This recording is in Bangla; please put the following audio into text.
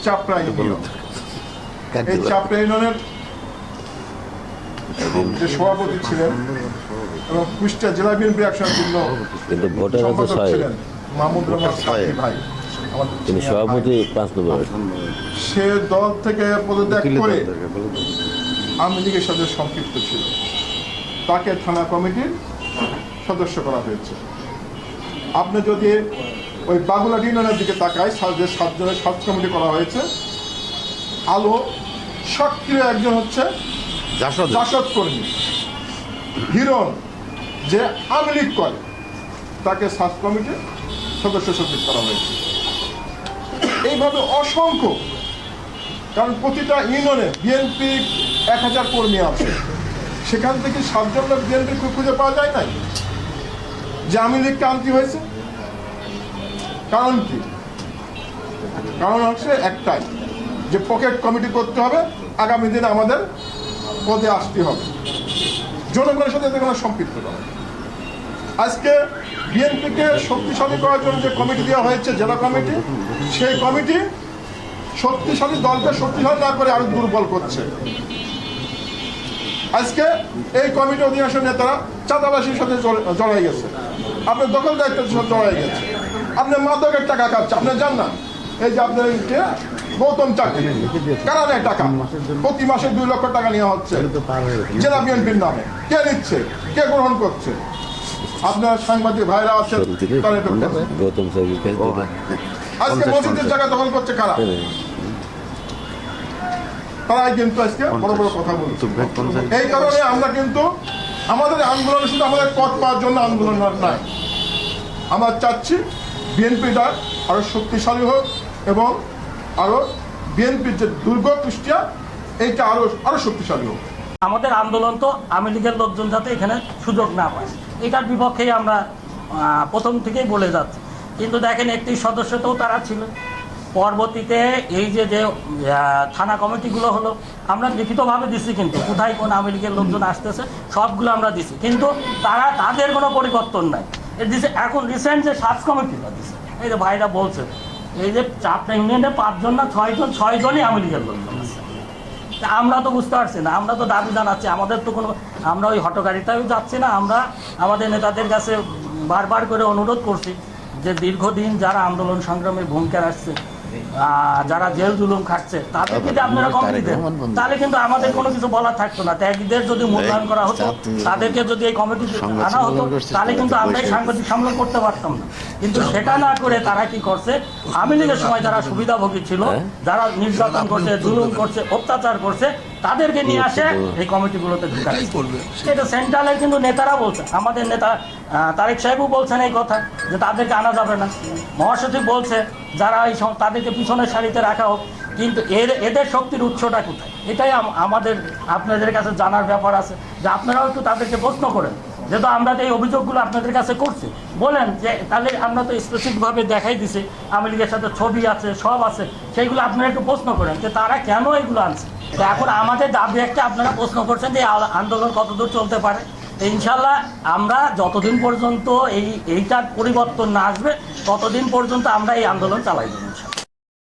চাপড়া ইউনিয়ন। এই চাপড়া ইউনিয়নের যে সভাপতি ছিলেন এবং কুষ্টিয়া জেলা বিএনপি একশন সম্পাদক ছিলেন মাহমুদ রহমান সাকি ভাই, তিনি সভাপতি 5 নম্বর। সে দল থেকে পদত্যাগ করে আওয়ামী লীগের সাথে সম্পৃক্ত ছিল, তাকে থানা কমিটির সদস্য করা হয়েছে। আপনি যদি ওই বাগুলা ইউনিয়নের দিকে তাকায়, যে 7 জনের সাত কমিটি করা হয়েছে, আলো সক্রিয় একজন হচ্ছে জাসদ কর্মী হিরণ, যে আওয়ামী লীগ করে, তাকে সাব কমিটির সদস্য সচিব করা হয়েছে। এইভাবে অসংখ্য, কারণ প্রতিটা ইউনিয়নে বিএনপি 1000 কর্মী আছে, সেখান থেকে 7 জন লোক বিএনপি খুঁজে পাওয়া যায় নাই যে আওয়ামী লীগকে আনতে হয়েছে। কারণ কি? কারণ হচ্ছে একটাই, যে পকেট কমিটি করতে হবে, আগামী দিনে আমাদের পদে আসতে হবে, জনগণের সাথে কোনো সম্পৃক্ত হবে। আজকে বিএনপিকে শক্তিশালী করার জন্য যে কমিটি দেওয়া হয়েছে, জেলা কমিটি, সেই কমিটি শক্তিশালী দলকে শক্তিশালী না করে আরো দুর্বল করছে। আজকে এই কমিটি অধিকাংশ নেতারা চাঁদাবাসীর সাথে জড়াই গেছে, আপনার দখল দায়িত্বের সাথে জড়াই গেছে, আপনার মাদকের টাকা খাচ্ছে, আপনি জান না। এই যে আপনার গৌতম চাকরি কারা নেয় টাকা, প্রতি মাসে 2 লক্ষ টাকা নেওয়া হচ্ছে জেলা বিএনপির নামে। কে নিচ্ছে, কে গ্রহণ করছে? আপনার সাংবাদিক ভাইরা আছেন, আজকে মসজিদের জায়গা দখল করছে কারা? তারাই কিন্তু আজকে বড় বড় কথা বলছে। এই কারণে আমরা কিন্তু আমাদের আন্দোলন শুধু আমাদের পথ পাওয়ার জন্য আন্দোলন নাই, আমরা চাচ্ছি বিএনপিটা আরো শক্তিশালী হোক এবং আরো বিএনপির যে দুর্গ কুষ্টিয়া, এইটা আরো শক্তিশালী হোক। আমাদের আন্দোলন তো আওয়ামী লীগের লোকজন যাতে এখানে সুযোগ না পায়, এটার বিপক্ষেই আমরা প্রথম থেকেই বলে যাচ্ছি। কিন্তু দেখেন, একটি সদস্যতেও তারা ছিল। পরবর্তীতে এই যে থানা কমিটিগুলো হলো, আমরা লিখিতভাবে দিচ্ছি, কিন্তু কোথায় কোন আওয়ামী লীগের লোকজন আসতেছে সবগুলো আমরা দিচ্ছি, কিন্তু তাদের কোনো পরিবর্তন নাই। দিচ্ছে এখন রিসেন্ট যে সার্চ কমিটিটা দিচ্ছে, এই যে ভাইরা বলছে, এই যে চাপড়া ইউনিয়নে 5 জন না 6 জন, 6 জনই আওয়ামী লীগের লোকজন আছে। আমরা তো বুঝতে পারছি না, আমরা তো দাবি জানাচ্ছি, আমাদের তো কোনো, আমরা ওই হটগাড়িটাও যাচ্ছি না। আমরা আমাদের নেতাদের কাছে বারবার করে অনুরোধ করছি যে দীর্ঘদিন যারা আন্দোলন সংগ্রামে ভূমিকা রাখছে, যারা জেল জুলুম খাচ্ছে, তাদের যদি আপনারা কমিটি দেন, তাহলে কিন্তু আমাদের কোনো কিছু বলার থাকতো না। ত্যাগীদের যদি মূল্যায়ন করা হতো, তাদেরকে যদি এই কমিটি আনা হতো, তাহলে কিন্তু আমরা এই সাংবাদিক সম্মেলন করতে পারতাম না। কিন্তু সেটা না করে তারা কি করছে, আওয়ামী লীগের সময় যারা সুবিধাভোগী ছিল, যারা নির্যাতন করছে, জুলুম করছে, অত্যাচার করছে, তাদেরকে নিয়ে আসে এই কমিটিগুলোতে ঢুকাচ্ছে। এটা সেন্ট্রালের কিন্তু নেতারা বলছে, আমাদের নেতা তারেক সাহেবও বলছেন এই কথা, যে তাদেরকে আনা যাবে না। মহাসচিব বলছে যারা এই তাদেরকে পিছনের সারিতে রাখা হোক। কিন্তু এদের শক্তির উৎসটা কোথায়? এটাই আমাদের আপনাদের কাছে জানার ব্যাপার আছে, যে আপনারাও একটু তাদেরকে প্রশ্ন করেন। যেহেতু আমরা তো এই অভিযোগগুলো আপনাদের কাছে করছি, বলেন যে তাহলে আমরা তো স্পেসিফিকভাবে দেখাই দিছি, আওয়ামী লীগের সাথে ছবি আছে, সব আছে, সেইগুলো আপনারা একটু প্রশ্ন করেন যে তারা কেন এগুলো আনছে। তো এখন আমাদের দাবি একটা, আপনারা প্রশ্ন করছেন যে আন্দোলন কতদূর চলতে পারে। ইনশাল্লাহ আমরা যতদিন পর্যন্ত এইটার পরিবর্তন না আসবে, ততদিন পর্যন্ত আমরা এই আন্দোলন চালাই দেব।